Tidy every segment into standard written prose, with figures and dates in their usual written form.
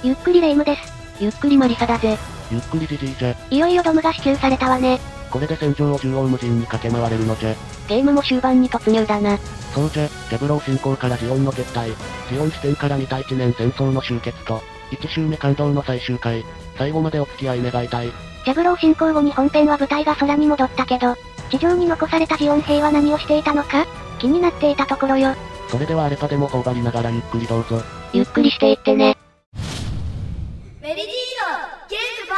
ゆっくりレ夢ムです。ゆっくりマリサだぜ。ゆっくりジジイじゃ。いよいよドムが支給されたわね。これで戦場を縦横無尽に駆け回れるのじゃ。ゲームも終盤に突入だな。そうじゃ、ジャブロー侵攻からジオンの撤退、ジオン視点から見た1年戦争の終結と、1周目感動の最終回、最後までお付き合い願いたい。ジャブロー侵攻後に本編は舞台が空に戻ったけど、地上に残されたジオン兵は何をしていたのか気になっていたところよ。それではアレパでも頬張りながらゆっくりどうぞ。ゆっくりしていってね。メリディーノゲーム万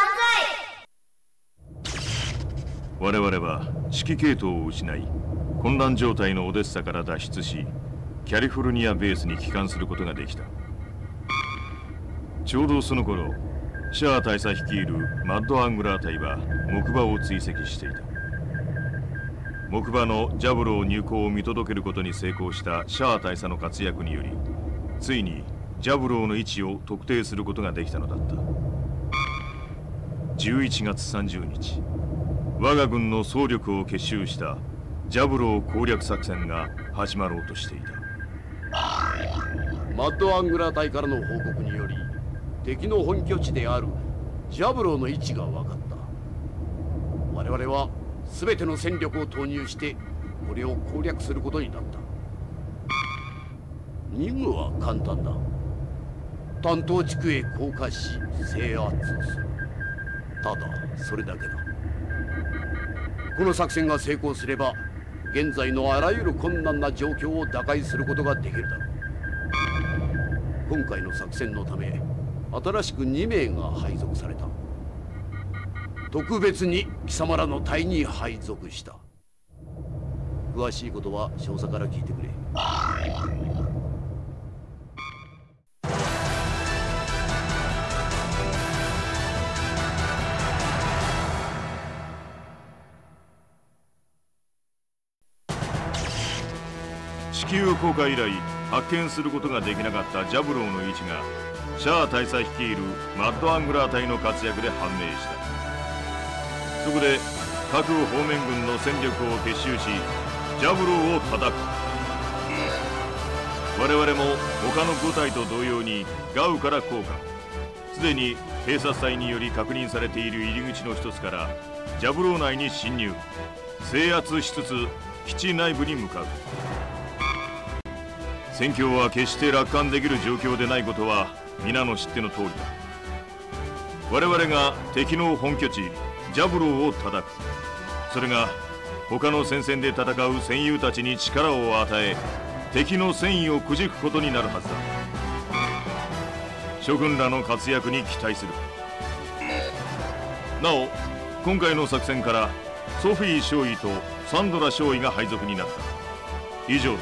歳。我々は指揮系統を失い、混乱状態のオデッサから脱出し、キャリフォルニアベースに帰還することができた。ちょうどその頃、シャア大佐率いるマッドアングラー隊は木馬を追跡していた。木馬のジャブロー入港を見届けることに成功したシャア大佐の活躍により、ついにジャブローの位置を特定することができたのだった。11月30日、我が軍の総力を結集したジャブロー攻略作戦が始まろうとしていた。マッドアングラー隊からの報告により、敵の本拠地であるジャブローの位置が分かった。我々は全ての戦力を投入してこれを攻略することになった。任務は簡単だ。担当地区へ降下し制圧する。ただそれだけだ。この作戦が成功すれば、現在のあらゆる困難な状況を打開することができるだろう。今回の作戦のため、新しく2名が配属された。特別に貴様らの隊に配属した。詳しいことは少佐から聞いてくれ。地球降下以来発見することができなかったジャブローの位置がシャア大佐率いるマッドアングラー隊の活躍で判明した。そこで各方面軍の戦力を結集しジャブローを叩く。我々も他の部隊と同様にガウから降下。すでに偵察隊により確認されている入り口の一つからジャブロー内に侵入、制圧しつつ基地内部に向かう。戦況は決して楽観できる状況でないことは皆の知っての通りだ。我々が敵の本拠地ジャブローを叩く。それが他の戦線で戦う戦友たちに力を与え、敵の戦意をくじくことになるはずだ。諸君らの活躍に期待する。なお今回の作戦からソフィー少尉とサンドラ少尉が配属になった。以上だ。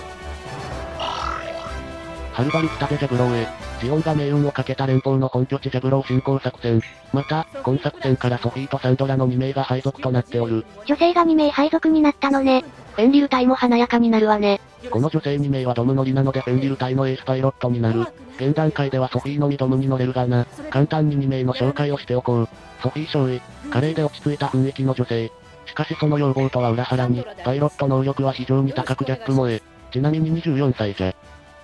はるばる北でジャブローへ、ジオンが命運をかけた連邦の本拠地ジャブロー侵攻作戦。また、今作戦からソフィーとサンドラの2名が配属となっておる。女性が2名配属になったのね。フェンリル隊も華やかになるわね。この女性2名はドム乗りなのでフェンリル隊のエースパイロットになる。現段階ではソフィーのみドムに乗れるがな。簡単に2名の紹介をしておこう。ソフィー少尉、華麗で落ち着いた雰囲気の女性。しかしその要望とは裏腹に、パイロット能力は非常に高くギャップ萌え。ちなみに24歳じゃ。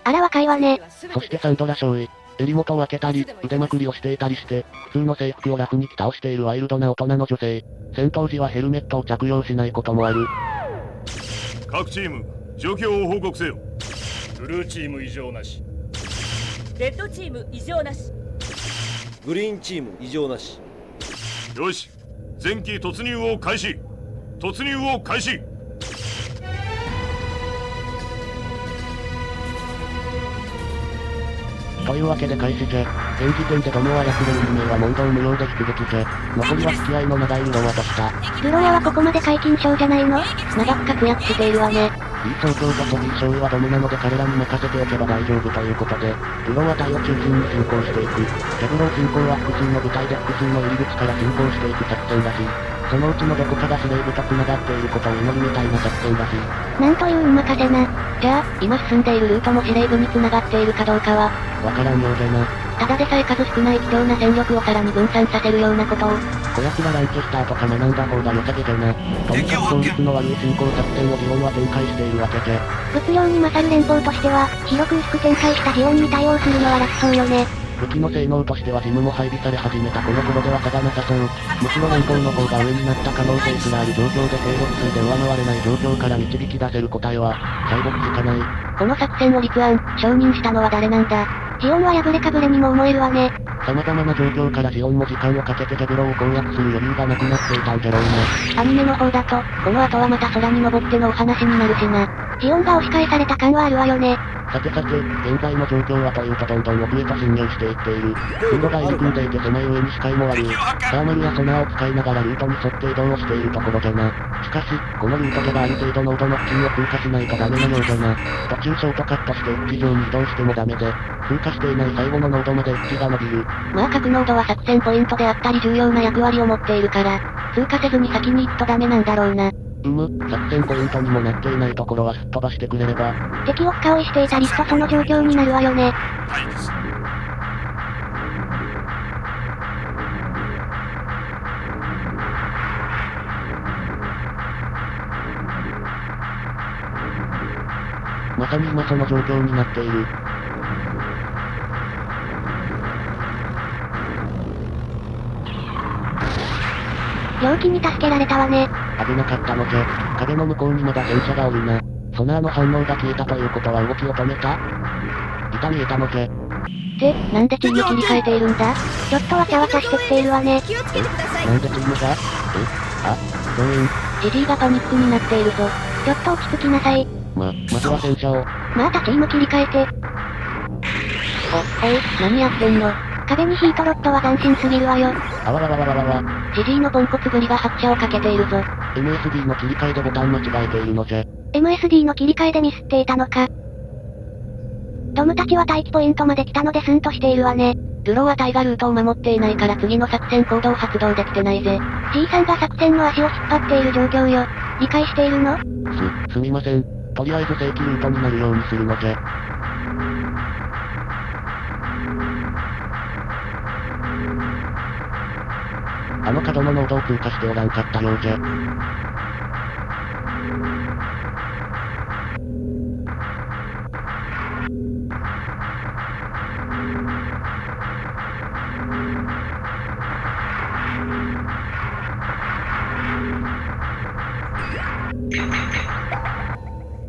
あら若いわね。そしてサンドラ少尉、襟元を開けたり、腕まくりをしていたりして、普通の制服をラフに着倒しているワイルドな大人の女性。戦闘時はヘルメットを着用しないこともある。各チーム、状況を報告せよ。ブルーチーム異常なし。レッドチーム異常なし。グリーンチーム異常なし。よし、前期突入を開始。突入を開始。というわけで開始じゃ。現時点でドムを操れる2名は問答無用で出撃じゃ。残りは付き合いの長いルロワとした。ルロワはここまで解禁賞じゃないの？長く活躍しているわね。いい総長とソフィー少尉はドムなので彼らに任せておけば大丈夫ということで、ルロワ隊を中心に進行していく。ジャブロー進行は複数の部隊で複数の入り口から進行していく作戦らしい。そのうちのどこかが司令部と繋がっていることを祈るみたいな作戦らしい。なんという運任せな。じゃあ、今進んでいるルートも司令部に繋がっているかどうかは、わからんようじゃな。ただでさえ数少ない貴重な戦力をさらに分散させるようなことを。こやつがランチェスターとか学んだ方が良さげじゃな。とにかく効率の悪い進行作戦をジオンは展開しているわけじゃ。物量に勝る連邦としては、広く薄く展開したジオンに対応するのは楽そうよね。武器の性能としてはジムも配備され始めたこの頃では差がなさそう。むしろ連邦の方が上になった可能性すらある状況で兵力数で上回れない状況から導き出せる答えは、敗北しかない。この作戦を立案、承認したのは誰なんだ？ジオンは破れかぶれにも思えるわね。様々な状況からジオンも時間をかけてジャブローを攻略する余裕がなくなっていたんじゃろうな。アニメの方だと、この後はまた空に登ってのお話になるしな。ジオンが押し返された感はあるわよね。さて、現在の状況はというとどんどん奥へと侵入していっている。空路が入り組んでいて狭い上に視界も悪い。サーマルやソナーを使いながらルートに沿って移動をしているところじゃな。しかし、このルートではある程度濃度の付近を通過しないとダメなようじゃな。途中ショートカットしてエッジ上に移動してもダメで、通過していない最後の濃度までエッジが伸びる。まあ各濃度は作戦ポイントであったり重要な役割を持っているから、通過せずに先に行くとダメなんだろうな。作戦ポイントにもなっていないところはすっ飛ばしてくれれば。敵を深追いしていたりとその状況になるわよね。まさに今その状況になっている。陽気に助けられたわね。危なかったのじゃ。壁の向こうにまだ戦車がおるな。ソナーの反応が消えたということは動きを止めた？見えたのじゃ。なんでチーム切り替えているんだ？ちょっとわちゃわちゃしてきているわね。なんでチームが？増援。ジジイがパニックになっているぞ。ちょっと落ち着きなさい。まずは戦車を。またチーム切り替えて。おい、何やってんの？壁にヒートロッドは斬新すぎるわよ。あわわわわわわわ。ジジイのポンコツぶりが拍車をかけているぞ。MSD の切り替えでボタン間違えているのじゃ。MSD の切り替えでミスっていたのか。ドムたちは待機ポイントまで来たのでスンとしているわね。ルローはタイがルートを守っていないから次の作戦行動発動できてないぜ。G さんが作戦の足を引っ張っている状況よ。理解しているの？すみません。とりあえず正規ルートになるようにするのじゃ。あの角の濃度を通過しておらんかったようじゃ。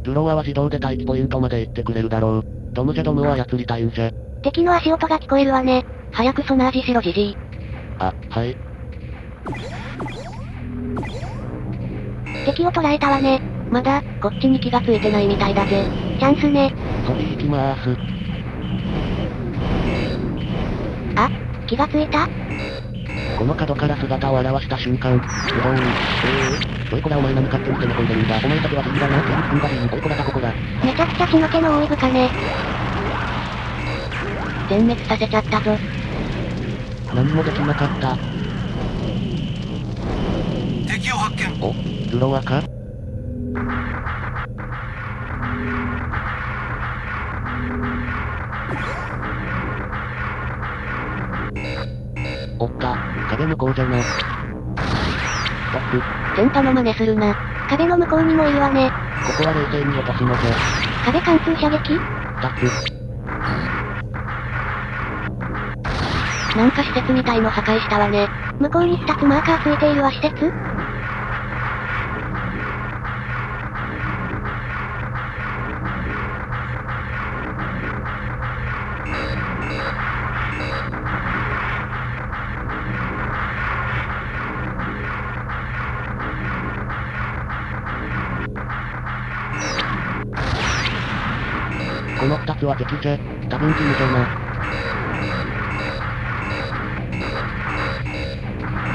ルローアは自動で待機ポイントまで行ってくれるだろう。ドムを操りたいんじゃ。敵の足音が聞こえるわね。早くソナージしろジジイ。はい。敵を捉えたわね。まだ、こっちに気がついてないみたいだぜ。チャンスね。そり行きまーす。気がついた？この角から姿を現した瞬間、おいこらお前何勝手に攻め込んでるんだ。お前たちは敵だな。おいこらだここだ。めちゃくちゃ血の気の多い部下ね。全滅させちゃったぞ。何もできなかった。敵を発見。ルロワか？おった。壁向こうじゃな。ストップ。戦闘の真似するな。壁の向こうにもいるわね。ここは冷静に落とすのじゃ。壁貫通射撃？スタッフ。なんか施設みたいの破壊したわね。向こうに2つマーカーついているわ施設？この2つは敵じゃ。多分キムじゃな。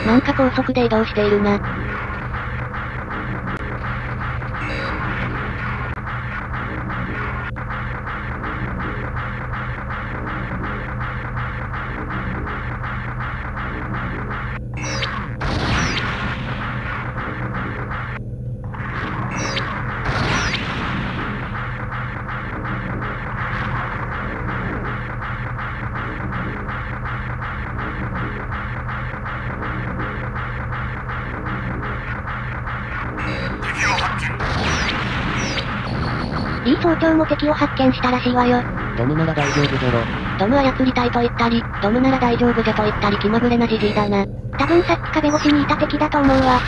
なんか高速で移動しているな。リー総長も敵を発見したらしいわよ。ドムなら大丈夫だろ。ドム操りたいと言ったり、ドムなら大丈夫じゃと言ったり気まぐれなじじいだな。多分さっき壁越しにいた敵だと思うわ。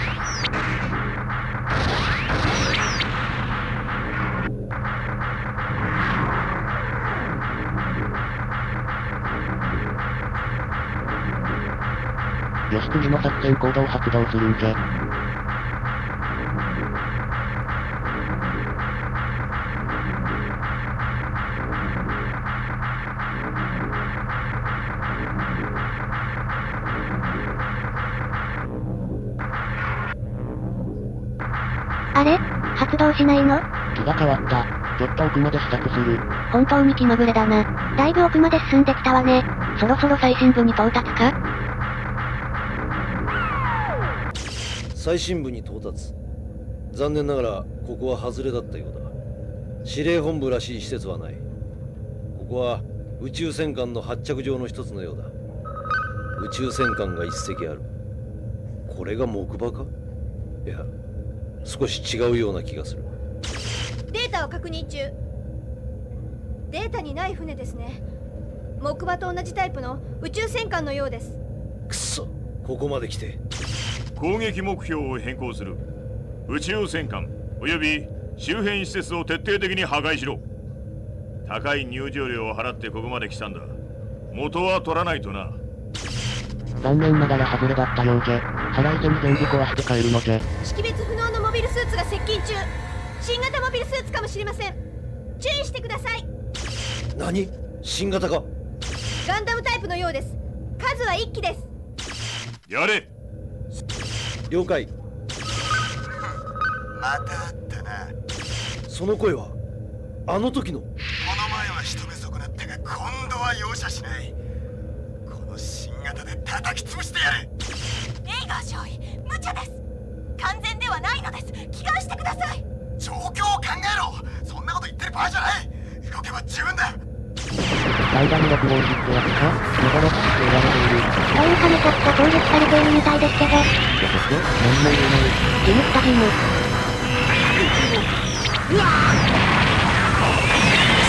よし次の作戦行動を発動するんじゃ。あれ？発動しないの？気が変わった。ちょっと奥まで視察する。本当に気まぐれだな。だいぶ奥まで進んできたわね。そろそろ最深部に到達か？最深部に到達。残念ながらここは外れだったようだ。司令本部らしい施設はない。ここは宇宙戦艦の発着場の一つのようだ。宇宙戦艦が一隻ある。これが木馬か？いや、少し違うような気がする。データを確認中。データにない船ですね。木馬と同じタイプの宇宙戦艦のようです。くそ、ここまで来て。攻撃目標を変更する。宇宙戦艦および周辺施設を徹底的に破壊しろ。高い入場料を払ってここまで来たんだ。元は取らないとな。残念ながら外れだったようじゃ。払い手に全部壊して帰るのじゃ。識別不能のモビルスーツが接近中。新型モビルスーツかもしれません。注意してください。何？新型か？ガンダムタイプのようです。数は1機です。やれ。了解。またあったな。その声はあの時の。この前は仕留め損なったが今度は容赦しない。この新型で叩き潰してやる。エイガー少尉、無茶です。完全ではないのです。帰還してください。状況を考えろ。そんなこと言ってる場合じゃない。動けば十分だ。ガンダム6号機ってやつか？メガロックって言われている。どういうかねちょっと攻撃されているみたいですけど。どこって何も言えない。ジムスタジム。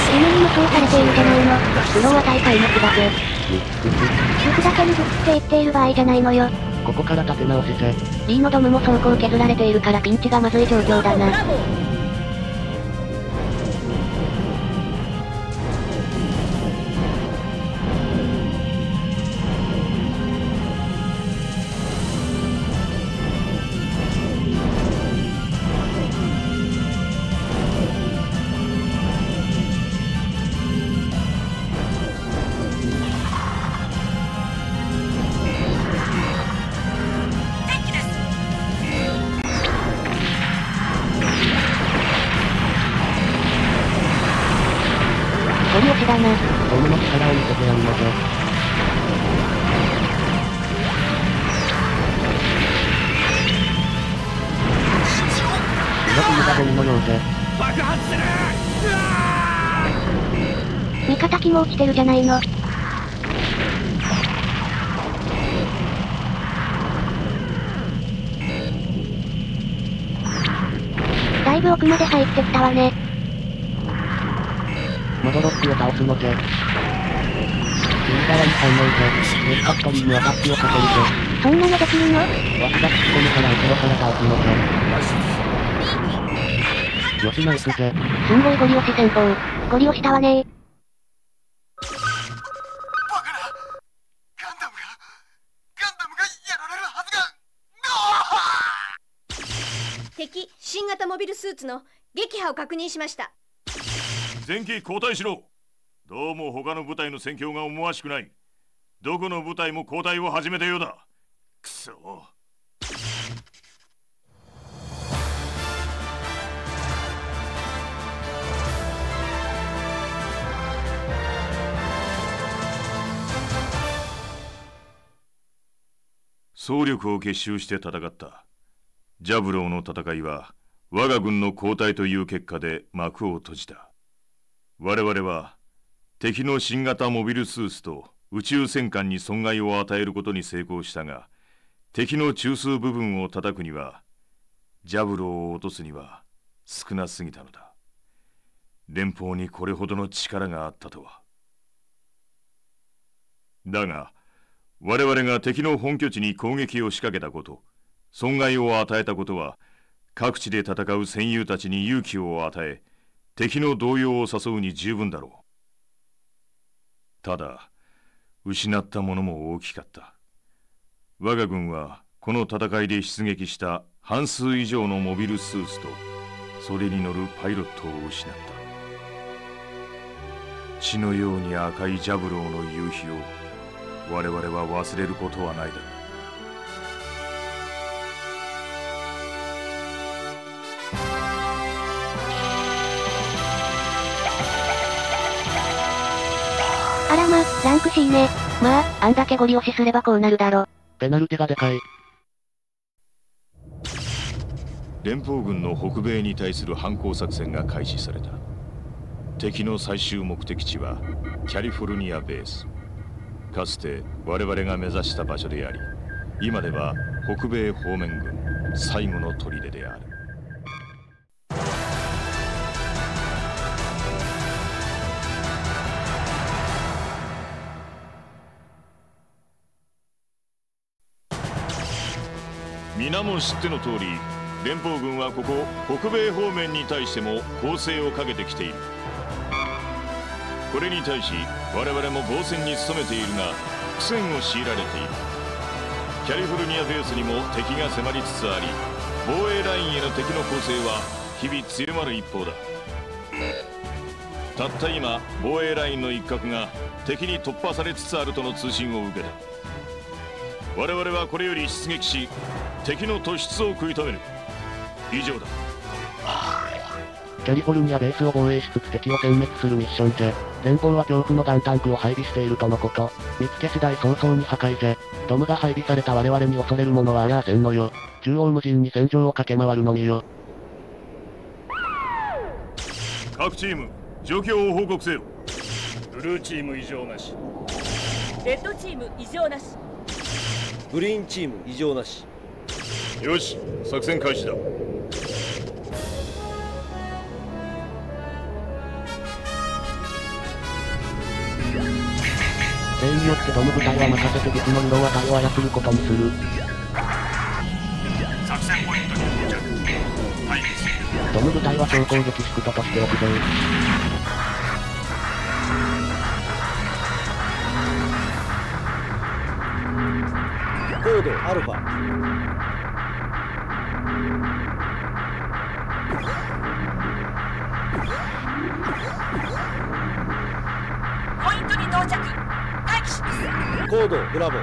犬に無双されているじゃないの。スローは大会の木だぜ。服だけにぶつって言っている場合じゃないのよ。ここから立て直しじゃ。リーのドムも走行削られているからピンチがまずい状況だな。ゴリ押しだな。ドムの力を見せてやるのじゃ。動きがゴミのようじゃ。爆発する。味方機も落ちてるじゃないの。だいぶ奥まで入ってきたわね。モドロックを倒すのじゃ。右側に反応じゃ。メスカットリームアタックをかけるじゃ。そんなのできるの？わしが突っ込むから後ろから倒すのじゃ。よしナイスじゃ。すんごいゴリ押し戦法。ゴリ押したわねー。バカな。ガンダムがやられるはずが。敵新型モビルスーツの撃破を確認しました。前期交代しろ。どうも他の部隊の戦況が思わしくない。どこの部隊も交代を始めたようだ。くそ。総力を結集して戦った。ジャブローの戦いは我が軍の交代という結果で幕を閉じた。我々は敵の新型モビルスーツと宇宙戦艦に損害を与えることに成功したが、敵の中枢部分を叩くには、ジャブローを落とすには少なすぎたのだ。連邦にこれほどの力があったとは。だが、我々が敵の本拠地に攻撃を仕掛けたこと、損害を与えたことは、各地で戦う戦友たちに勇気を与え、敵の動揺を誘うに十分だろう。ただ、失ったものも大きかった。我が軍は、この戦いで出撃した半数以上のモビルスーツと、それに乗るパイロットを失った。血のように赤いジャブローの夕日を我々は忘れることはないだろう。あらま、ランク C ね。まあ、あんだけゴリ押しすればこうなるだろ。ペナルティがでかい。連邦軍の北米に対する反攻作戦が開始された。敵の最終目的地はキャリフォルニアベース。かつて我々が目指した場所であり、今では北米方面軍最後の砦である。皆も知っての通り、連邦軍はここ北米方面に対しても攻勢をかけてきている。これに対し我々も防戦に努めているが苦戦を強いられている。キャリフォルニアベースにも敵が迫りつつあり、防衛ラインへの敵の攻勢は日々強まる一方だ。たった今防衛ラインの一角が敵に突破されつつあるとの通信を受けた。我々はこれより出撃し敵の突出を食い止める。以上だ。キャリフォルニアベースを防衛しつつ敵を殲滅するミッションじゃ。連邦は恐怖のガンタンクを配備しているとのこと。見つけ次第早々に破壊じゃ。ドムが配備された我々に恐れる者はありゃあせんのよ。縦横無尽に戦場を駆け回るのみよ。各チーム、状況を報告せよ。ブルーチーム異常なし。レッドチーム異常なし。グリーンチーム異常なし。よし、作戦開始だ。例によってドム部隊は任せて別の色は隊を操ることにする。作戦ポイントに到着。はい。ドム部隊は総攻撃シクトとしておくぜ。コードアルファ。ポイントに到着。待機します。コードブラボー。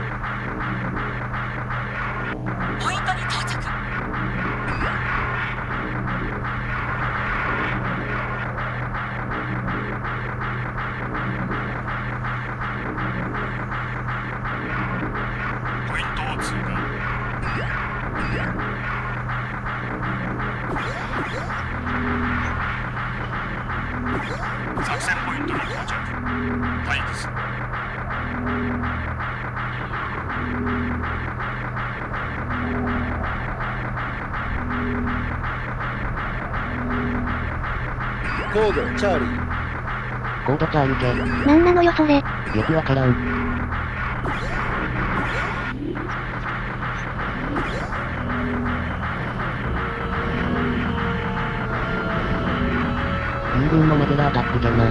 ポイントに到着。ポイントを通過。作戦ポイントに到着。待機する。コードチャーリー。コードチャーリーじゃ。なんなのよそれ。よくわからん。空軍のマグラアタックじゃな。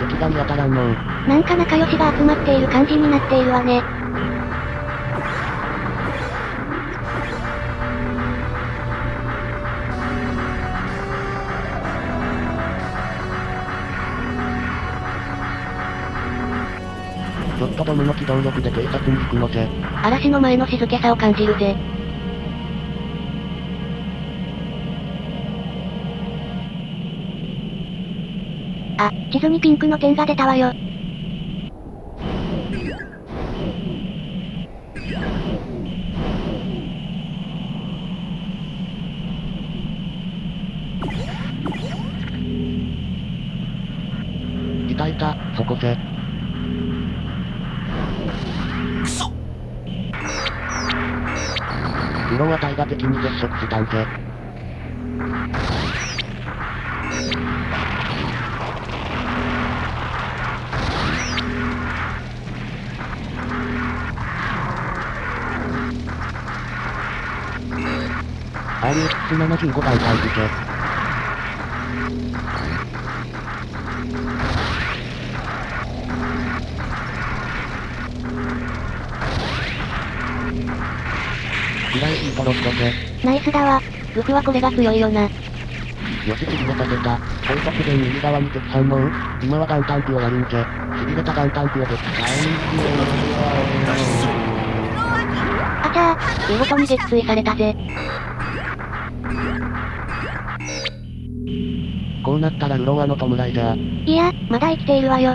敵が見当たらんのう。なんか仲良しが集まっている感じになっているわね。ちょっとドムの機動力で偵察に行くのじゃ。嵐の前の静けさを感じるぜ。あ、地図にピンクの点が出たわよ。いたいた、そこじゃ。ルローは隊が敵に接触したんぜ。RX75 番隊付け。フライヒートロットぜ。ナイスだわ。ルフはこれが強いよな。よし、ちぎれさせた。衝突前右側に敵反応。今はガンタンクをやるんじゃ。ちぎれたガンタンクを撃破。あちゃー、見事に撃墜されたぜ。こうなったらルローの弔いじゃ。いや、まだ生きているわよ。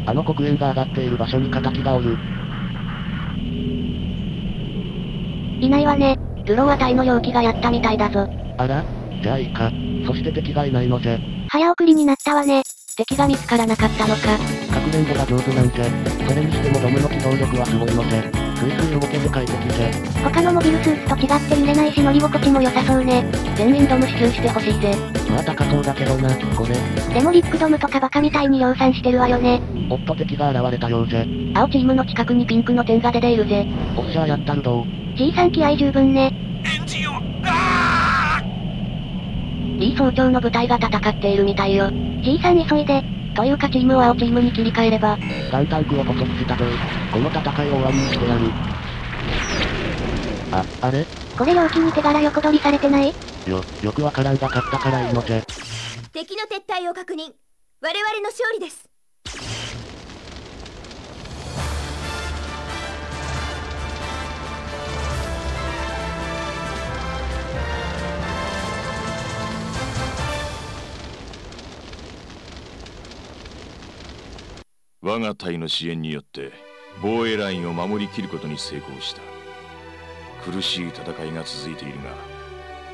あの黒煙が上がっている場所に敵がおる。いないわね。ルローは隊の容器がやったみたいだぞ。あら、じゃあいいか。そして敵がいないのじゃ。早送りになったわね。敵が見つからなかったのか。かくれんぼが上手なんじゃ。それにしてもドムの機動力はすごいのじゃ。スイスイ動けて快適じゃ。他のモビルスーツと違って揺れないし乗り心地も良さそうね。全員ドム支給してほしいぜ。まあ高そうだけどな、これ。でもリックドムとかバカみたいに量産してるわよね。おっと敵が現れたようじゃ。青チームの近くにピンクの点が出ているぜ。おっしゃーやったるどう。G さん気合十分ね。エンジンをリー総長の部隊が戦っているみたいよ。G さん急いで。というかチームを青チームに切り替えれば。ガンタンクを捕捉したぞい。この戦いを終わりにしてやる。あれこれ容器に手柄横取りされてない？よくわからんが勝ったからいいのじゃ。敵の撤退を確認。我々の勝利です。我が隊の支援によって防衛ラインを守りきることに成功した。苦しい戦いが続いているが、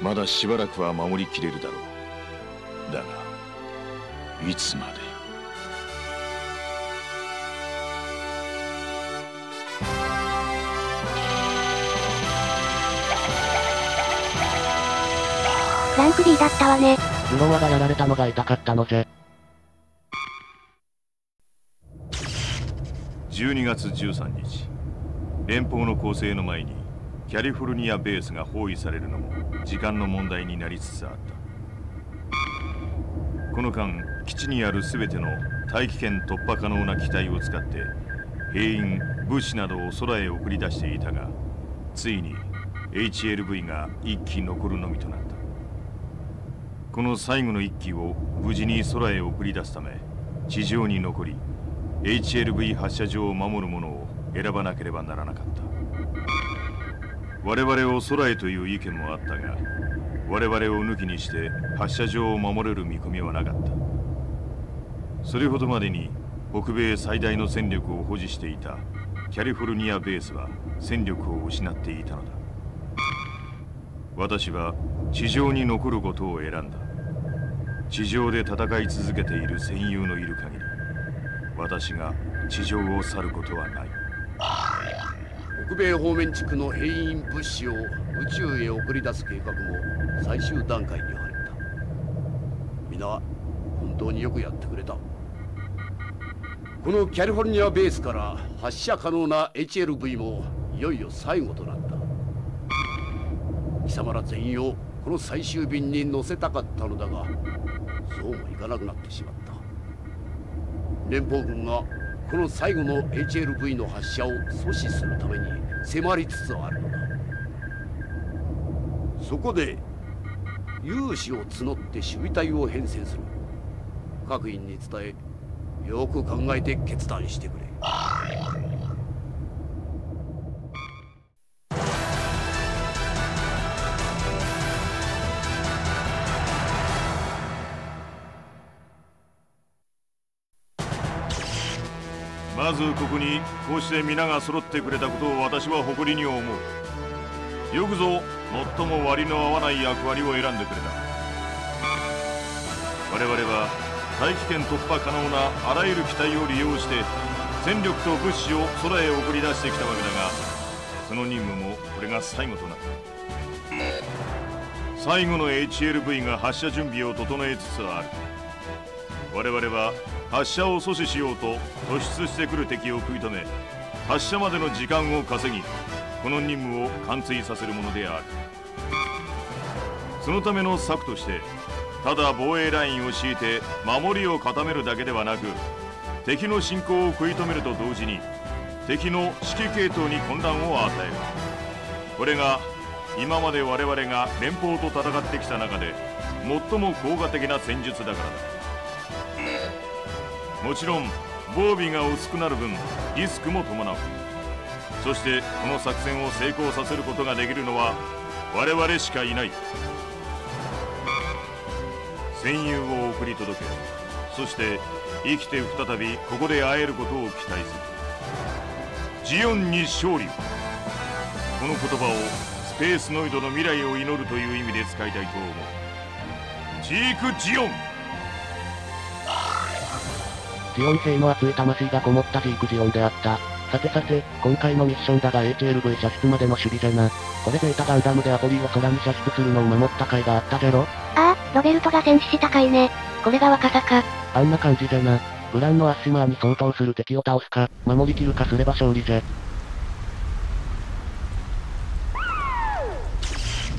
まだしばらくは守りきれるだろう。だがいつまで。ランク B だったわね。ルロワがやられたのが痛かったのじゃ。12月13日、連邦の攻勢の前にキャリフォルニアベースが包囲されるのも時間の問題になりつつあった。この間、基地にある全ての大気圏突破可能な機体を使って兵員、物資などを空へ送り出していたが、ついに HLV が1機残るのみとなった。この最後の1機を無事に空へ送り出すため、地上に残りHLV 発射場を守るものを選ばなければならなかった。我々を空へという意見もあったが、我々を抜きにして発射場を守れる見込みはなかった。それほどまでに北米最大の戦力を保持していたキャリフォルニアベースは戦力を失っていたのだ。私は地上に残ることを選んだ。地上で戦い続けている戦友のいる限り、私が地上を去ることはない。北米方面地区の兵員物資を宇宙へ送り出す計画も最終段階に入った。皆本当によくやってくれた。このキャリフォルニアベースから発射可能な HLV もいよいよ最後となった。貴様ら全員をこの最終便に乗せたかったのだが、そうもいかなくなってしまった。連邦軍がこの最後の HLV の発射を阻止するために迫りつつあるのだ。そこで有志を募って守備隊を編成する。各員に伝え、よく考えて決断してくれ。まずここにこうして皆が揃ってくれたことを私は誇りに思う。よくぞ最も割の合わない役割を選んでくれた。我々は大気圏突破可能なあらゆる機体を利用して戦力と物資を空へ送り出してきたわけだが、その任務もこれが最後となった。最後の HLV が発射準備を整えつつある。我々は発射を阻止しようと突出してくる敵を食い止め、発射までの時間を稼ぎ、この任務を完遂させるものである。そのための策として、ただ防衛ラインを敷いて守りを固めるだけではなく、敵の進行を食い止めると同時に敵の指揮系統に混乱を与える。これが今まで我々が連邦と戦ってきた中で最も効果的な戦術だからだ。もちろん防備が薄くなる分リスクも伴う。そしてこの作戦を成功させることができるのは我々しかいない。戦友を送り届け、そして生きて再びここで会えることを期待する。ジオンに勝利。この言葉をスペースノイドの未来を祈るという意味で使いたいと思う。ジーク・ジオン。ジオン兵の熱い魂がこもったジーク・ジオンであった。さてさて、今回のミッションだが HLV 射出までの守備じゃな。これゼータガンダムでアポリを空に射出するのを守った回があったじゃろ。ああ、ロベルトが戦死した回ね。これが若さか。あんな感じじゃな。グランのアッシマーに相当する敵を倒すか、守りきるかすれば勝利じゃ。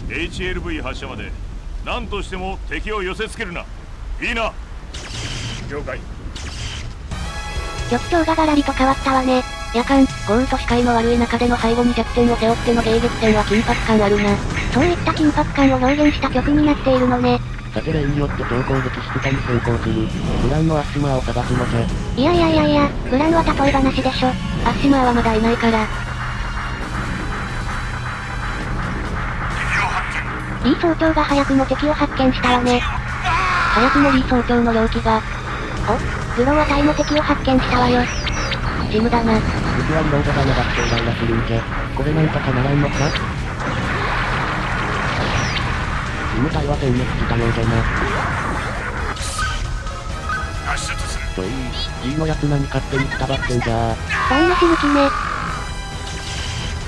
HLV 発射まで何としても敵を寄せつけるな。いいな。了解。局長がガラリと変わったわね。夜間、豪雨と視界の悪い中での最後に弱点を背負っての迎撃戦は緊迫感あるな。そういった緊迫感を表現した曲になっているのね。さて例によって超攻撃し下に先行する。グランのアッシマーを探すのじゃ。いや、グランは例え話でしょ。アッシマーはまだいないから。リー総長が早くも敵を発見したわね。早くもリー総長の猟奇が。お、グロは隊も敵を発見したわよ。ジムだな。実はリロードが長くてイライラするんじゃ。これなんとかならんのか？ジム隊は殲滅したようじゃな。脱出する。ちょい、G のやつ何勝手にくたばってんじゃー。台無し向きね。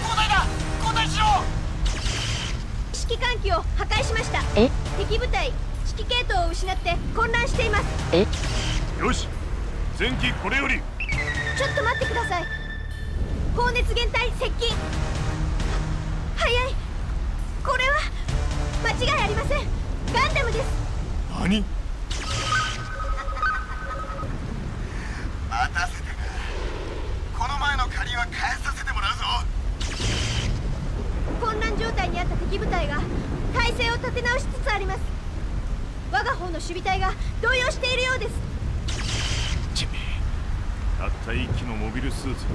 交代だ。交代しろ。指揮管機を破壊しました。敵部隊指揮系統を失って混乱しています。よし、前期これより。ちょっと待ってください。高熱源体接近。早い。これは間違いありません。ガンダムです。何？待たせてく。この前の借りは返させてもらうぞ。混乱状態にあった敵部隊が体勢を立て直しつつあります。我が方の守備隊が動揺しているようです。たった1機のモビルスーツに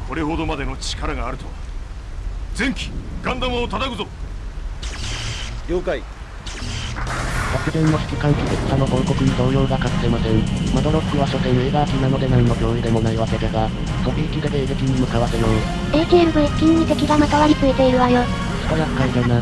これほどまでの力があるとは。前期ガンダムを叩くぞ。了解。突然の指揮官機で草の報告に動揺が隠せません。マドロックは所詮エーガー機なので何の脅威でもないわけじゃが、ソフィー機で迎撃に向かわせよう。HLV 付近に敵がまとわりついているわよ。ちと厄介じゃな。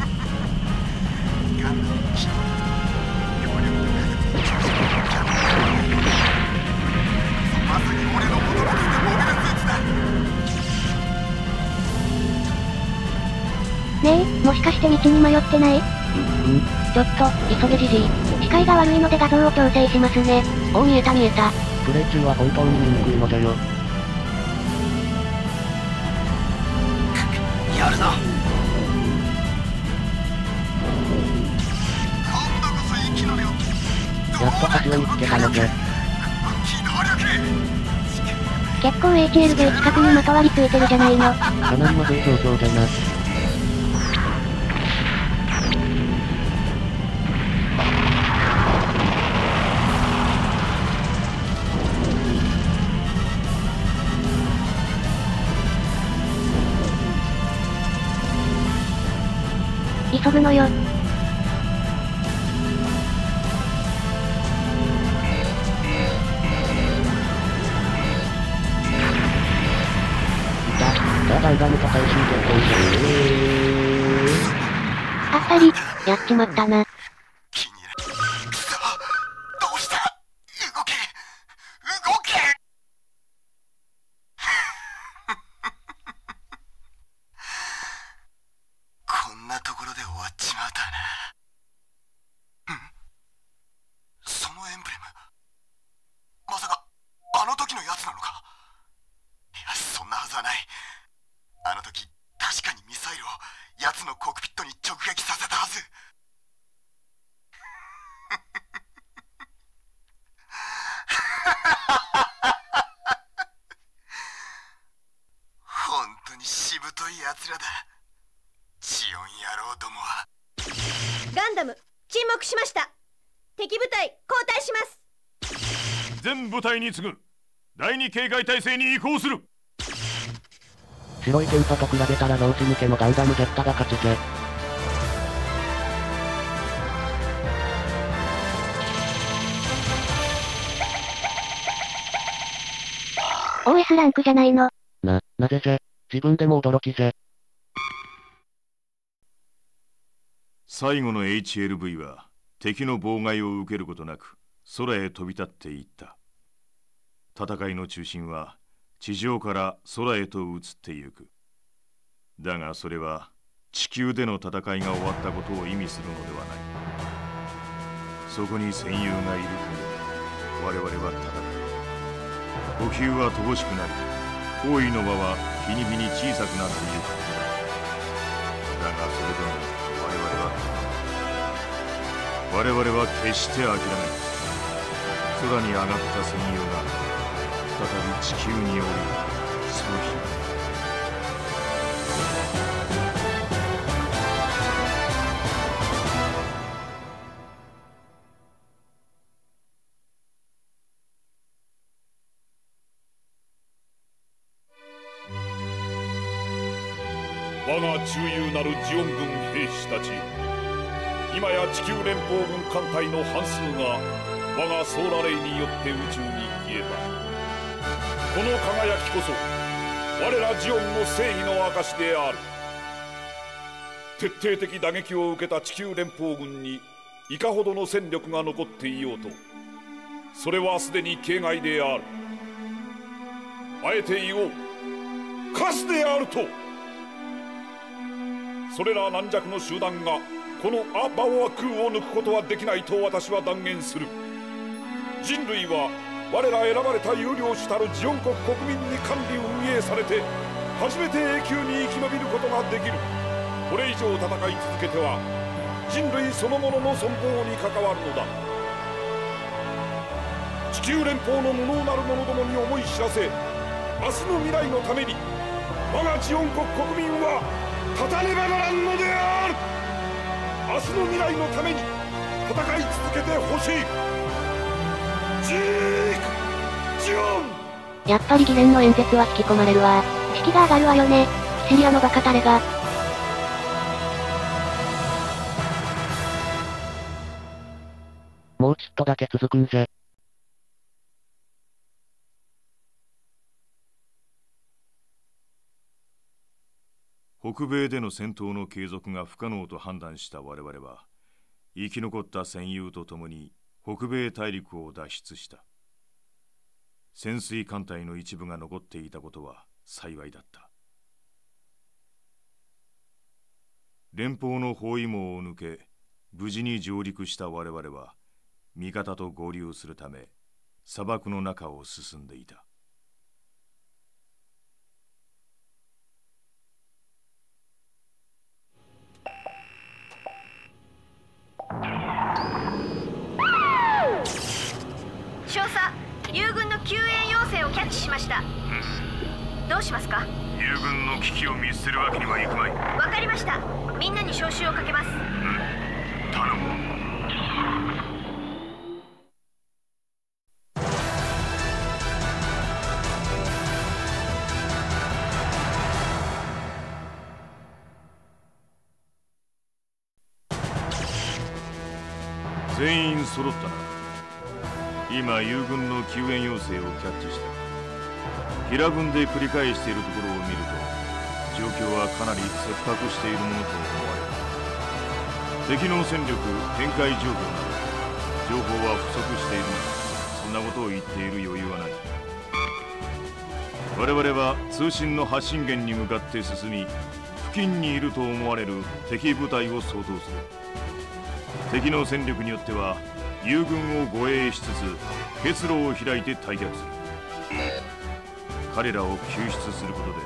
ねえ、もしかして道に迷ってない？ちょっと、急げじじい。視界が悪いので画像を調整しますね。お、見えた。プレイ中は本当に見にくいのじゃよ。やるぞ。今度こそ息の量。やっと端を見つけたのじゃ。機動力。結構 HLV 近くにまとわりついてるじゃないの。かなりまずい状況じゃな。急ぐのよ。じゃあガンダムと回収決定しよう。ぱり、やっちまったな。気に入らくそ、どうした動け動けこんなところで終わっちまうとはな。そのエンブレム、まさかあの時のやつなのか。いや、そんなはずはない。あの時確かにミサイルを奴のコックピットに直撃させたはず。本当にしぶとい奴らだ、ジオン野郎どもは。ガンダム沈黙しました。敵部隊交代します。全部隊に次ぐ第二警戒態勢に移行する。白い電波と比べたら老子向けのガンダムジェッタが勝ちぜ。OS ランクじゃないの。なぜぜ。自分でも驚きぜ。最後の HLV は敵の妨害を受けることなく空へ飛び立っていった。戦いの中心は地上から空へと移ってゆく。だがそれは地球での戦いが終わったことを意味するのではない。そこに戦友がいる限り我々は戦う。呼吸は乏しくなり、包囲の輪は日に日に小さくなってゆく。だがそれでも我々は決して諦めない。空に上がった戦友が再び地球に降りるその日。我が忠勇なるジオン軍兵士たち、今や地球連邦軍艦隊の半数が我がソーラレイによって宇宙に消えた。この輝きこそ我らジオンの正義の証である。徹底的打撃を受けた地球連邦軍にいかほどの戦力が残っていようと、それはすでに形骸である。あえて言おう、カスであると。それら軟弱の集団がこのア・バオア空を抜くことはできないと私は断言する。人類は我ら選ばれた有料主たるジオン国国民に管理運営されて初めて永久に生き延びることができる。これ以上戦い続けては人類そのものの存亡に関わるのだ。地球連邦の無能なる者どもに思い知らせ、明日の未来のために我がジオン国国民は立たねばならんのである。明日の未来のために戦い続けてほしい。ジオン。やっぱり議連の演説は引き込まれるわ。士気が上がるわよね。シリアのバカタレが。もうちょっとだけ続くんぜ。北米での戦闘の継続が不可能と判断した我々は、生き残った戦友と共に北米大陸を脱出した。潜水艦隊の一部が残っていたことは幸いだった。連邦の包囲網を抜け、無事に上陸した我々は、味方と合流するため、砂漠の中を進んでいた。少佐、友軍の救援要請をキャッチしました。どうしますか？友軍の危機を見捨てるわけにはいくまい。わかりました。みんなに招集をかけます。頼む。全員揃ったな。今友軍の救援要請をキャッチした。平軍で繰り返しているところを見ると、状況はかなり切迫しているものと思われる。敵の戦力、展開状況など情報は不足しているので、そんなことを言っている余裕はない。我々は通信の発信源に向かって進み、付近にいると思われる敵部隊を掃討する。敵の戦力によっては友軍を護衛しつつ結露を開いて退却する。彼らを救出することで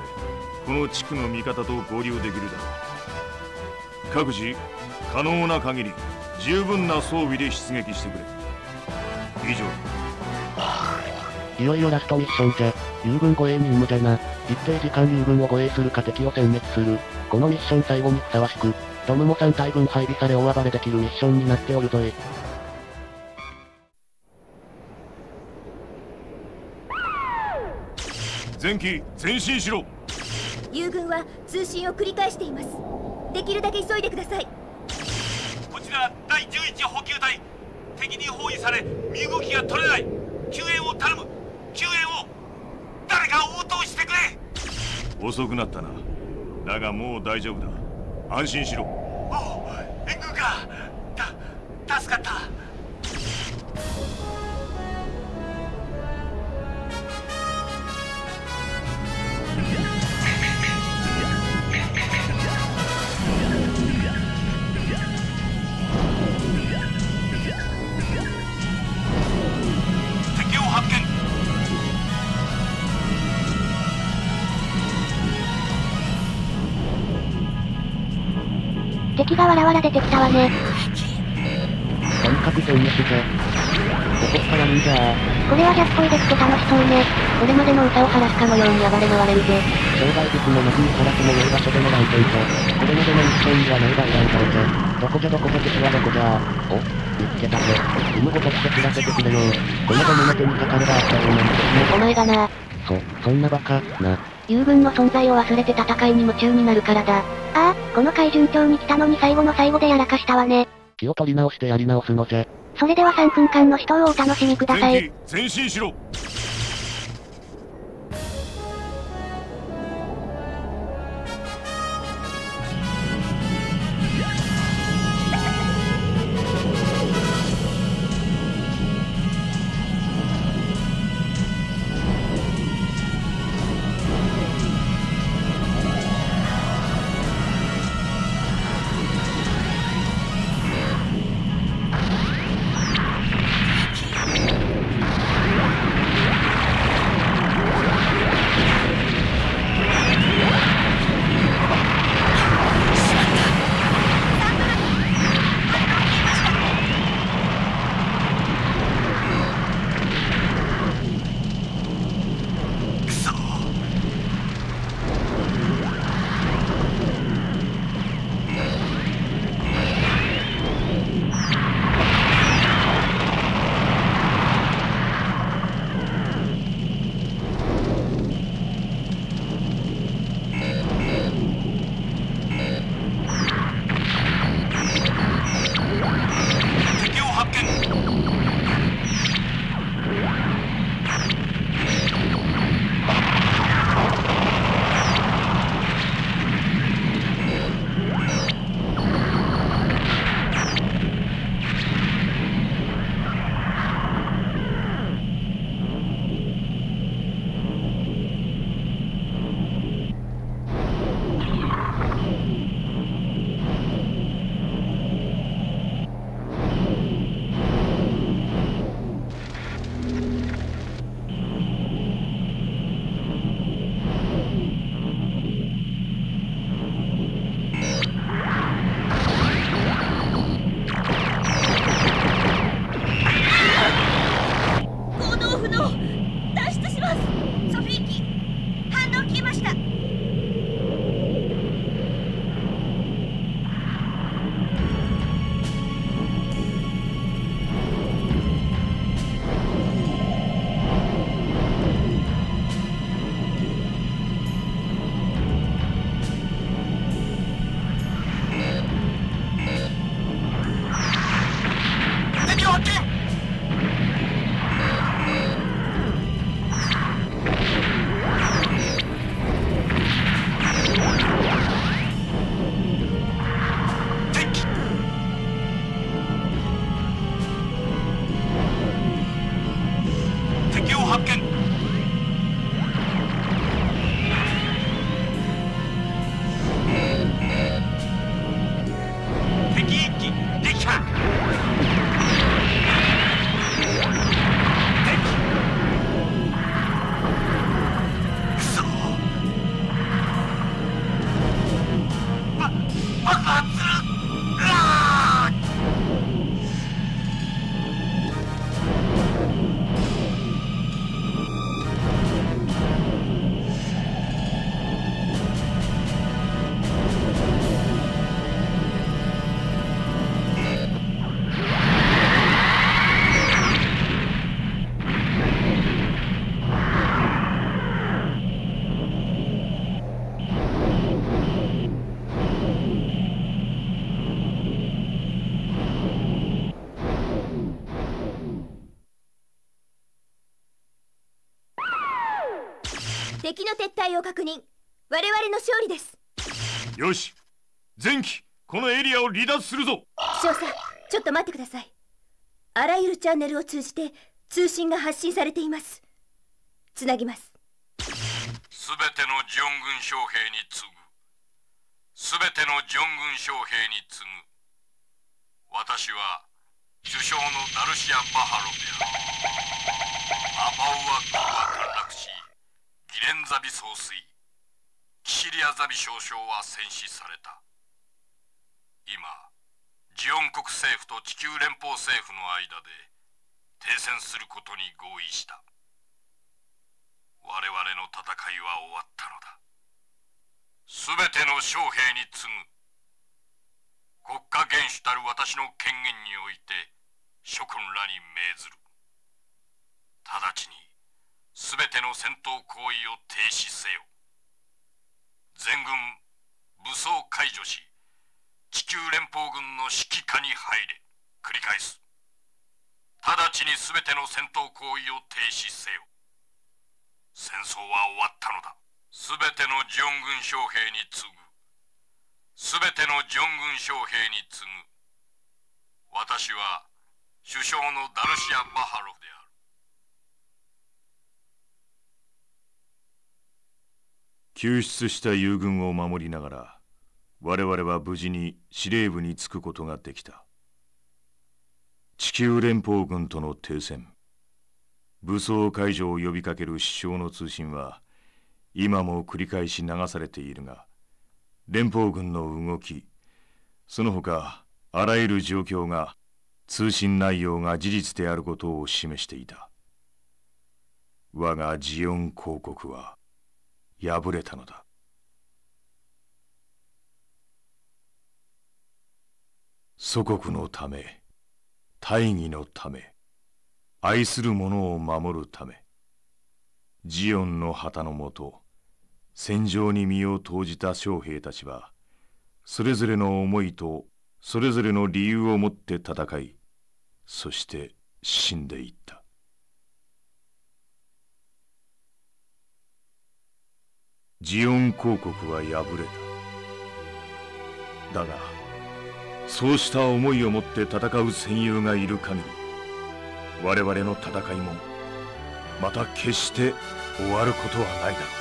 この地区の味方と合流できるだろう。各自可能な限り十分な装備で出撃してくれ。以上。いよいよラストミッションじゃ。友軍護衛任務じゃな。一定時間友軍を護衛するか敵を殲滅する。このミッション最後にふさわしく、ドムも3体分配備され大暴れできるミッションになっておるぞい。前期前進しろ。友軍は通信を繰り返しています。できるだけ急いでください。こちら第11補給隊、敵に包囲され身動きが取れない。救援を頼む。救援を誰か応答してくれ。遅くなったな。だがもう大丈夫だ。安心しろ。おお、援軍か。助かった。敵を発見。敵がわらわら出てきたわね。とにかく殲滅じゃ。どこからいいんじゃー。これはジャッポイでくて楽しそうね。これまでの歌を晴らすかのように暴れ回れるぜ。障害物もなくにさらすも良い場所での来店じゃ。これまでのミッションにはない外来場じゃ。どこじゃ敵はどこじゃー。お、見つけたぜ。犬ごときで知らせてくれよ。このドムの手にかかればあったようなんて。お前がな。そんなバカ、な。友軍の存在を忘れて戦いに夢中になるからだ。ああ、この回順調に来たのに最後の最後でやらかしたわね。気を取り直してやり直すのじゃ。それでは3分間の死闘をお楽しみください。前進しろ。敵の撤退を確認。我々の勝利です。よし、前期このエリアを離脱するぞ。少佐、ちょっと待ってください。あらゆるチャンネルを通じて通信が発信されています。つなぎます。すべてのジオン軍将兵に告ぐ。すべてのジオン軍将兵に告ぐ。私は首相のダルシア・バハロである。アパウア国は陥落し、ギレンザビ総帥、キシリアザビ少将は戦死された。今、ジオン国政府と地球連邦政府の間で停戦することに合意した。我々の戦いは終わったのだ。すべての将兵に告ぐ。国家元首たる私の権限において諸君らに命ずる。直ちにすべての戦闘行為を停止せよ。全軍武装解除し、地球連邦軍の指揮下に入れ。繰り返す。直ちにすべての戦闘行為を停止せよ。戦争は終わったのだ。すべてのジオン軍将兵に告ぐ。すべてのジオン軍将兵に告ぐ。私は首相のダルシア・バハロフである。救出した友軍を守りながら、我々は無事に司令部に着くことができた。地球連邦軍との停戦、武装解除を呼びかける首相の通信は今も繰り返し流されているが、連邦軍の動き、その他あらゆる状況が通信内容が事実であることを示していた。我がジオン公国は敗れたのだ。祖国のため、大義のため、愛する者を守るため、ジオンの旗のもと戦場に身を投じた将兵たちは、それぞれの思いとそれぞれの理由をもって戦い、そして死んでいった。ジオン公国は敗れた。だがそうした思いを持って戦う戦友がいる限り、我々の戦いもまた決して終わることはないだろう。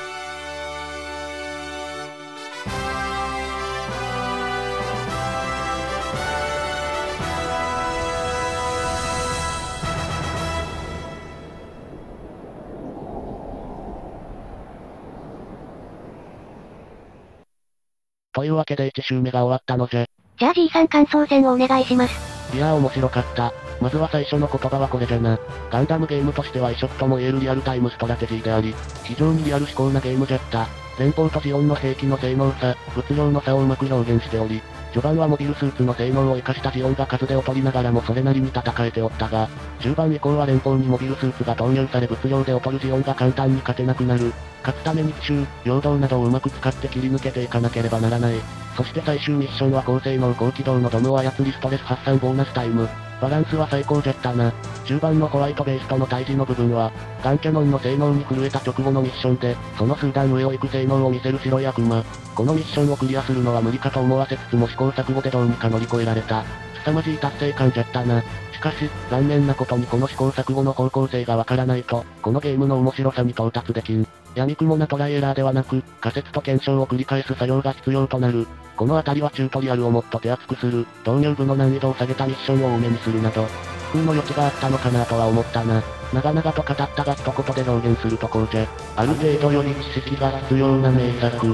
というわけで1周目が終わったのじゃ。じゃあ G さん感想戦をお願いします。いやー面白かった。まずは最初の言葉はこれじゃな。ガンダムゲームとしては異色とも言えるリアルタイムストラテジーであり、非常にリアル思考なゲームじゃった。連邦とジオンの兵器の性能差、物量の差をうまく表現しており、序盤はモビルスーツの性能を生かしたジオンが数で劣りながらもそれなりに戦えておったが、中盤以降は連邦にモビルスーツが投入され物量で劣るジオンが簡単に勝てなくなる。勝つために奇襲、陽動などをうまく使って切り抜けていかなければならない。そして最終ミッションは高性能高機動のドムを操りストレス発散ボーナスタイム。バランスは最高じゃったな。中盤のホワイトベースとの対峙の部分は、ガンキャノンの性能に震えた直後のミッションで、その数段上を行く性能を見せる白い悪魔。このミッションをクリアするのは無理かと思わせつつも試行錯誤でどうにか乗り越えられた。凄まじい達成感じゃったな。しかし、残念なことにこの試行錯誤の方向性がわからないと、このゲームの面白さに到達できん。闇雲なトライエラーではなく、仮説と検証を繰り返す作業が必要となる。このあたりはチュートリアルをもっと手厚くする、導入部の難易度を下げたミッションを多めにするなど、工夫の余地があったのかなとは思ったな。長々と語ったが一言で表現するとこうじゃ。ある程度予備知識が必要な名作。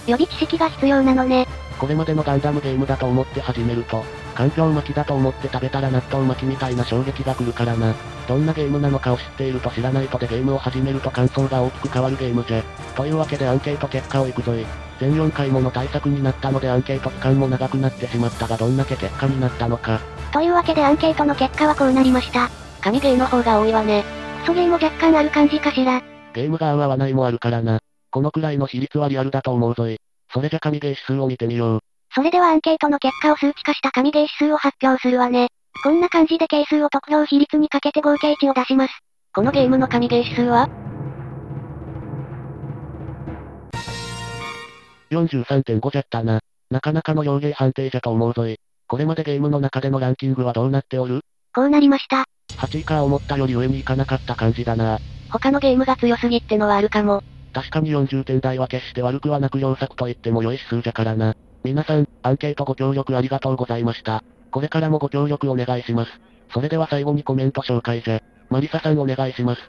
予備知識が必要なのね。これまでのガンダムゲームだと思って始めると、環境巻きだと思って食べたら納豆巻きみたいな衝撃が来るからな。どんなゲームなのかを知っていると知らないとでゲームを始めると感想が大きく変わるゲームじゃ。というわけでアンケート結果をいくぞい。全4回もの対策になったのでアンケート期間も長くなってしまったがどんだけ結果になったのか。というわけでアンケートの結果はこうなりました。神ゲーの方が多いわね。クソゲーも若干ある感じかしら。ゲームが合う合わないもあるからな。このくらいの比率はリアルだと思うぞい。それじゃ神ゲー指数を見てみよう。それではアンケートの結果を数値化した神ゲー指数を発表するわね。こんな感じで係数を得票比率にかけて合計値を出します。このゲームの神ゲー指数は43.5 じゃったな。なかなかの良芸判定じゃと思うぞい。これまでゲームの中でのランキングはどうなっておる？こうなりました。8位か思ったより上に行かなかった感じだな。他のゲームが強すぎってのはあるかも。確かに40点台は決して悪くはなく良作と言っても良い指数じゃからな。皆さん、アンケートご協力ありがとうございました。これからもご協力お願いします。それでは最後にコメント紹介じゃ。マリサさんお願いします。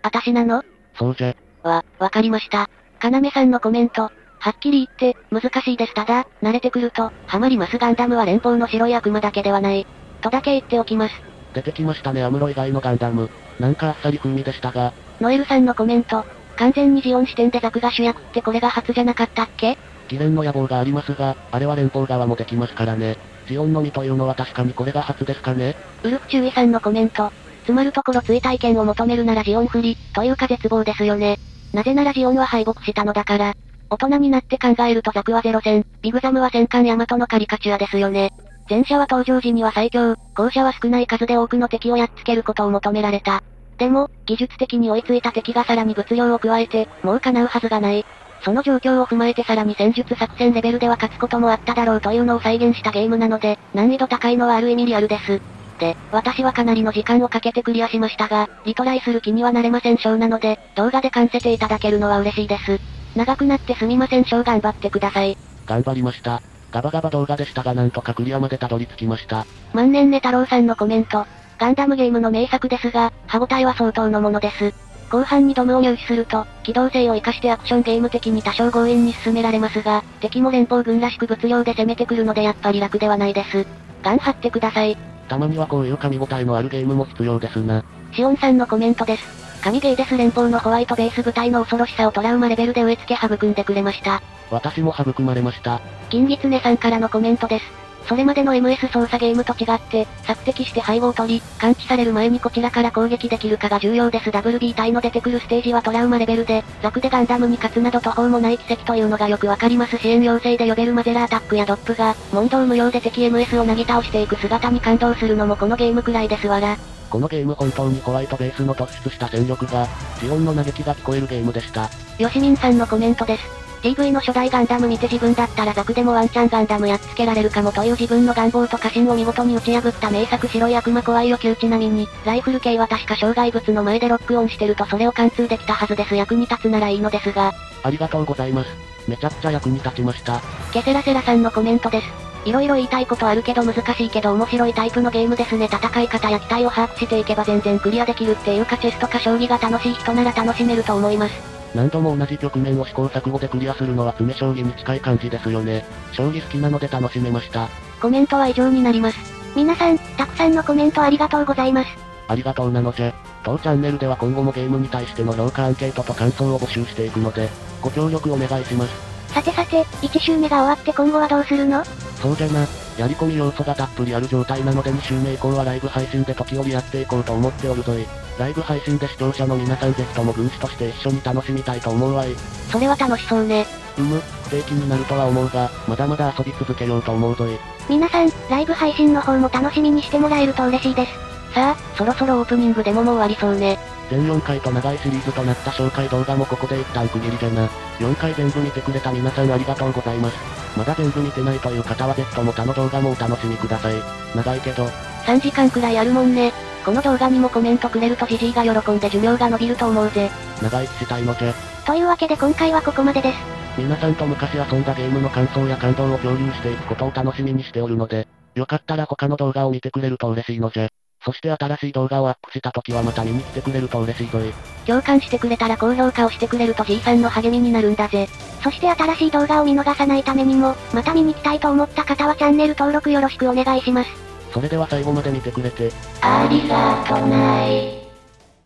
私なの？そうじゃ。わかりました。かなめさんのコメント。はっきり言って、難しいです。ただ、慣れてくると、ハマります。ガンダムは連邦の白い悪魔だけではない。とだけ言っておきます。出てきましたね、アムロ以外のガンダム。なんかあっさり風味でしたが。ノエルさんのコメント。完全にジオン視点でザクが主役ってこれが初じゃなかったっけ？議連の野望がありますが、あれは連邦側もできますからね。ジオンのみというのは確かにこれが初ですかね。ウルフ注意さんのコメント。つまるところ追体験を求めるならジオン不利、というか絶望ですよね。なぜならジオンは敗北したのだから。大人になって考えるとザクはゼロ戦、ビグザムは戦艦ヤマトのカリカチュアですよね。前者は登場時には最強、後者は少ない数で多くの敵をやっつけることを求められた。でも、技術的に追いついた敵がさらに物量を加えて、もう叶うはずがない。その状況を踏まえてさらに戦術作戦レベルでは勝つこともあっただろうというのを再現したゲームなので、難易度高いのはある意味リアルです。で、私はかなりの時間をかけてクリアしましたが、リトライする気にはなれません小なので、動画で観せていただけるのは嬉しいです。長くなってすみません小頑張ってください。頑張りました。ガバガバ動画でしたがなんとかクリアまでたどり着きました。万年寝太郎さんのコメント。ガンダムゲームの名作ですが、歯応えは相当のものです。後半にドムを入手すると、機動性を活かしてアクションゲーム的に多少強引に進められますが、敵も連邦軍らしく物量で攻めてくるのでやっぱり楽ではないです。ガン張ってください。たまにはこういう噛み応えのあるゲームも必要ですな。シオンさんのコメントです。神ゲーです。連邦のホワイトベース部隊の恐ろしさをトラウマレベルで植え付け育んでくれました。私も育まれました。金狐さんからのコメントです。それまでの MS 操作ゲームと違って、索敵して背後を取り、感知される前にこちらから攻撃できるかが重要です。WB 隊の出てくるステージはトラウマレベルで、ザクでガンダムに勝つなど途方もない奇跡というのがよくわかります。支援要請で呼べるマゼラアタックやドップが、問答無用で敵 MS をなぎ倒していく姿に感動するのもこのゲームくらいですわら。このゲーム本当にホワイトベースの突出した戦力が、ジオンの嘆きが聞こえるゲームでした。よしみんさんのコメントです。GV の初代ガンダム見て自分だったらザクでもワンチャンガンダムやっつけられるかもという自分の願望と過信を見事に打ち破った名作白い悪魔怖いよ級。ちなみに、ライフル系は確か障害物の前でロックオンしてるとそれを貫通できたはずです。役に立つならいいのですが。ありがとうございます。めちゃくちゃ役に立ちました。ケセラセラさんのコメントです。色々言いたいことあるけど難しいけど面白いタイプのゲームですね。戦い方や機体を把握していけば全然クリアできるっていうかチェスとか将棋が楽しい人なら楽しめると思います。何度も同じ局面を試行錯誤でクリアするのは詰将棋に近い感じですよね。将棋好きなので楽しめました。コメントは以上になります。皆さん、たくさんのコメントありがとうございます。ありがとうなのじゃ。当チャンネルでは今後もゲームに対しての評価アンケートと感想を募集していくので、ご協力お願いします。さてさて、1周目が終わって今後はどうするの？そうじゃな。やり込み要素がたっぷりある状態なので2週目以降はライブ配信で時折やっていこうと思っておるぞい。ライブ配信で視聴者の皆さんぜひとも軍師として一緒に楽しみたいと思うわい。それは楽しそうね。不定期になるとは思うが、まだまだ遊び続けようと思うぞい。皆さん、ライブ配信の方も楽しみにしてもらえると嬉しいです。さあ、そろそろオープニングでももう終わりそうね。全4回と長いシリーズとなった紹介動画もここで一旦区切りじゃな。4回全部見てくれた皆さんありがとうございます。まだ全部見てないという方はぜひとも他の動画もお楽しみください。長いけど。3時間くらいあるもんね。この動画にもコメントくれるとジジイが喜んで寿命が伸びると思うぜ。長生きしたいのじゃ。というわけで今回はここまでです。皆さんと昔遊んだゲームの感想や感動を共有していくことを楽しみにしておるので、よかったら他の動画を見てくれると嬉しいのじゃ。そして新しい動画をアップした時はまた見に来てくれると嬉しいぞい。共感してくれたら高評価をしてくれると G さんの励みになるんだぜ。そして新しい動画を見逃さないためにも、また見に来たいと思った方はチャンネル登録よろしくお願いします。それでは最後まで見てくれて、ありがとない。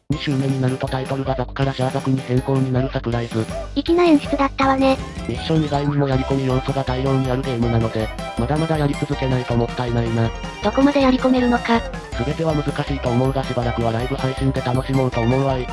2週目になるとタイトルがザクからシャーザクに変更になるサプライズ。粋な演出だったわね。ミッション以外にもやり込み要素が大量にあるゲームなので、まだまだやり続けないともったいないな。どこまでやり込めるのか。全ては難しいと思うがしばらくはライブ配信で楽しもうと思うわい。